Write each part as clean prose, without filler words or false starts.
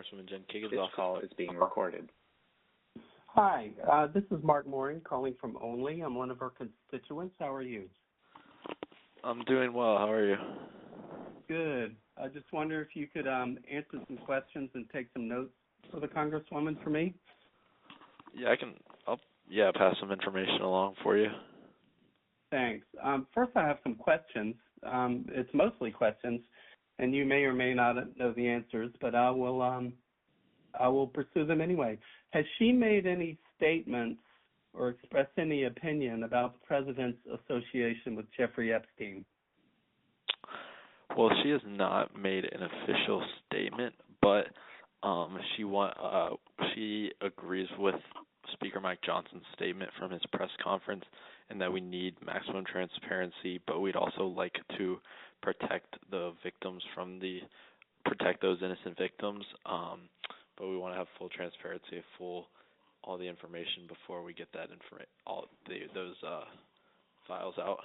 Congresswoman Jen Kiggans' This office. call is being recorded. Hi, this is Mark Mooring calling from Only. I'm one of our constituents. How are you? I'm doing well. How are you? Good. I just wonder if you could answer some questions and take some notes for the Congresswoman for me. Yeah, I'll pass some information along for you. Thanks. First, I have some questions. It's mostly questions, and you may or may not know the answers, but I will pursue them anyway. Has she made any statements or expressed any opinion about the president's association with Jeffrey Epstein? Well, she has not made an official statement, but she agrees with Speaker Mike Johnson's statement from his press conference, and that we need maximum transparency, but we'd also like to protect the victims protect those innocent victims. But we want to have full transparency, all the information before we get that those files out.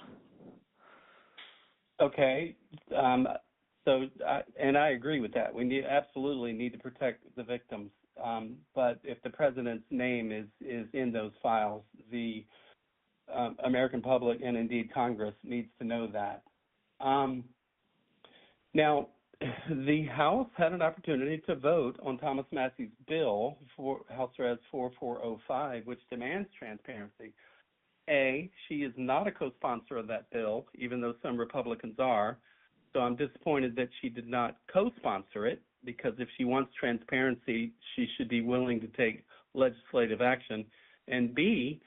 Okay. And I agree with that. We absolutely need to protect the victims. But if the president's name is in those files, the American public and indeed Congress needs to know that. Now, the House had an opportunity to vote on Thomas Massey's bill for House Res 4405, which demands transparency. She is not a co-sponsor of that bill, even though some Republicans are. So I'm disappointed that she did not co-sponsor it, because if she wants transparency, she should be willing to take legislative action. And B,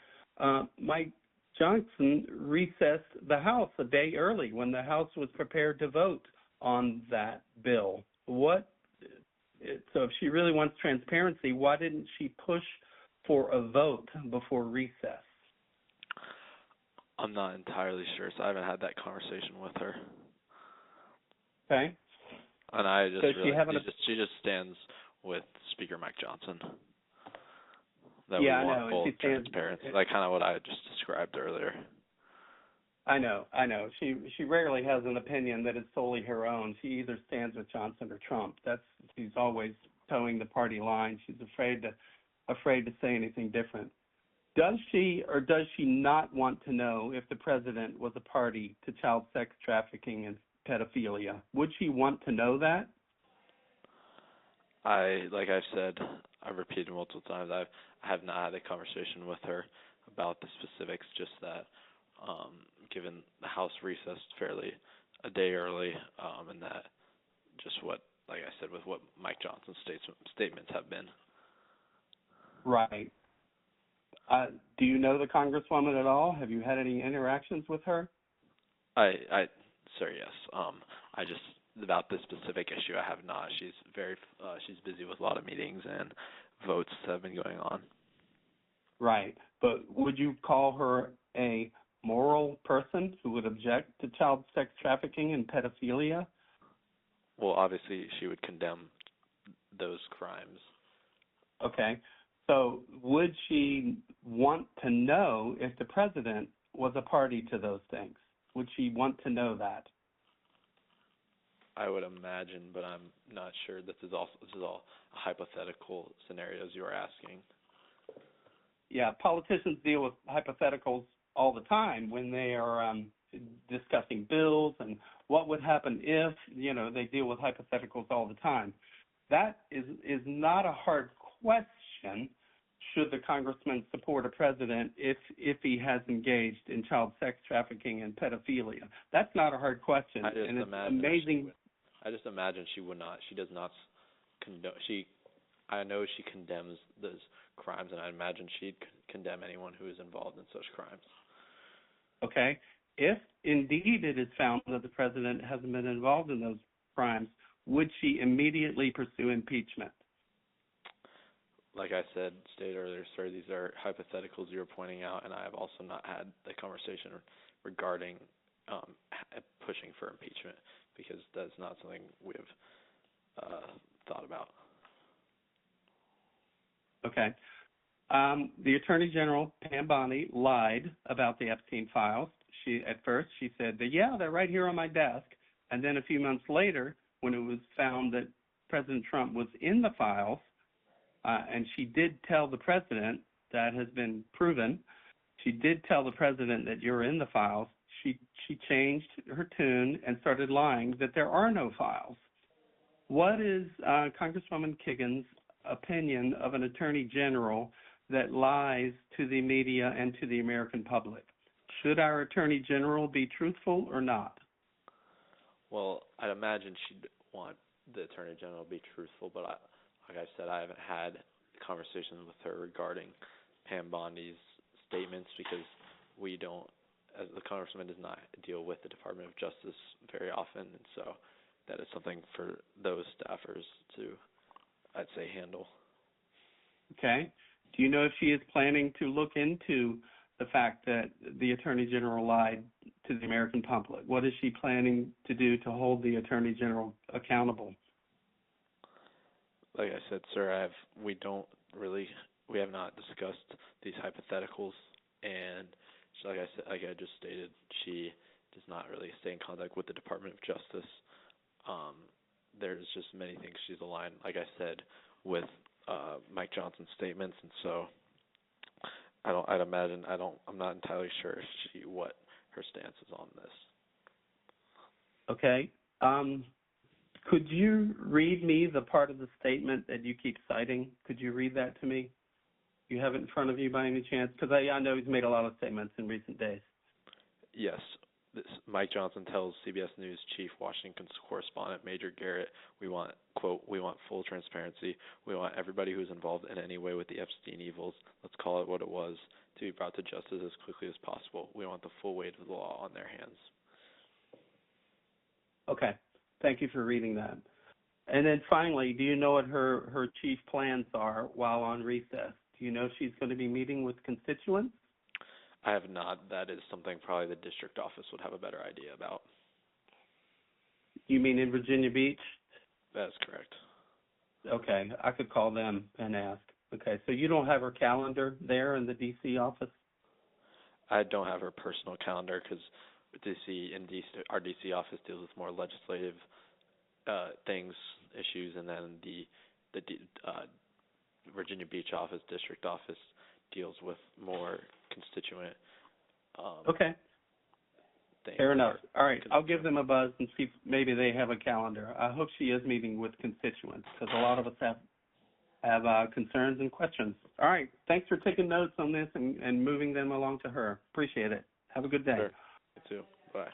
Mike Johnson recessed the House a day early when the House was prepared to vote on that bill. So if she really wants transparency, why didn't she push for a vote before recess? I'm not entirely sure, so I haven't had that conversation with her. Okay. And I just she just stands with Speaker Mike Johnson. That we want full transparency, like kind of what I just described earlier. I know. She rarely has an opinion that is solely her own. She either stands with Johnson or Trump. She's always towing the party line. She's afraid to say anything different. Does she or does she not want to know if the president was a party to child sex trafficking and pedophilia? Would she want to know that? Like I've said, I've repeated multiple times, I have not had a conversation with her about the specifics, just that given the House recessed fairly a day early, and that just what, like I said, with what Mike Johnson's statements have been. Right. Do you know the Congresswoman at all? Have you had any interactions with her? Sir, yes. I just, about this specific issue, I have not. She's she's busy with a lot of meetings and votes have been going on. Right. But would you call her a moral person who would object to child sex trafficking and pedophilia? Well, obviously she would condemn those crimes. Okay. So would she want to know if the president was a party to those things? Would she want to know that? I would imagine, but I'm not sure. This is all hypothetical scenarios you are asking. Yeah, politicians deal with hypotheticals all the time when they are discussing bills and what would happen if, they deal with hypotheticals all the time. That is not a hard question. Should the congressman support a president if he has engaged in child sex trafficking and pedophilia? That's not a hard question. And it's amazing. I just imagine she would not. She does not condone. I know she condemns those crimes, and I imagine she'd condemn anyone who is involved in such crimes. Okay. If indeed it is found that the president hasn't been involved in those crimes, would she immediately pursue impeachment? Like I stated earlier, sir, these are hypotheticals you're pointing out, and I have also not had the conversation regarding pushing for impeachment, because that's not something we have thought about. Okay. The Attorney General, Pam Bondi, lied about the Epstein files. At first she said that, yeah, they're right here on my desk. And then a few months later, when it was found that President Trump was in the files, and she did tell the president, that has been proven, she did tell the president that you're in the files, she changed her tune and started lying that there are no files. What is Congresswoman Kiggans' opinion of an attorney general that lies to the media and to the American public? Should our attorney general be truthful or not? Well, I'd imagine she'd want the attorney general to be truthful, but like I said, I haven't had conversations with her regarding Pam Bondi's statements because we don't, as the congressman does not deal with the Department of Justice very often, and so that is something for those staffers to, I'd say, handle. Okay. Do you know if she is planning to look into the fact that the Attorney General lied to the American public? What is she planning to do to hold the Attorney General accountable? Like I said, sir, we have not discussed these hypotheticals, and like I said, like I just stated, she does not really stay in contact with the Department of Justice. There's just many things she's aligned, like I said, with Mike Johnson's statements, and so I'm not entirely sure what her stance is on this. Okay. Could you read me the part of the statement that you keep citing? Could you read that to me? You have it in front of you by any chance? Because I know he's made a lot of statements in recent days. Yes. Mike Johnson tells CBS News chief Washington correspondent Major Garrett, we want, quote, we want full transparency. We want everybody who's involved in any way with the Epstein evils, let's call it what it was, to be brought to justice as quickly as possible. We want the full weight of the law on their hands. Okay. Thank you for reading that. And then finally, do you know what her chief plans are while on recess? Do you know if she's going to be meeting with constituents? I have not. That is something probably the district office would have a better idea about. You mean in Virginia Beach? That is correct. Okay, I could call them and ask. Okay, so you don't have her calendar there in the D.C. office? I don't have her personal calendar because our D.C. office deals with more legislative things, issues, and then the Virginia Beach office, district office, deals with more constituent okay. things. Fair enough. All right, I'll give them a buzz and see if maybe they have a calendar. I hope she is meeting with constituents because a lot of us have concerns and questions. All right, thanks for taking notes on this and moving them along to her. Appreciate it. Have a good day. Sure. You too. Bye.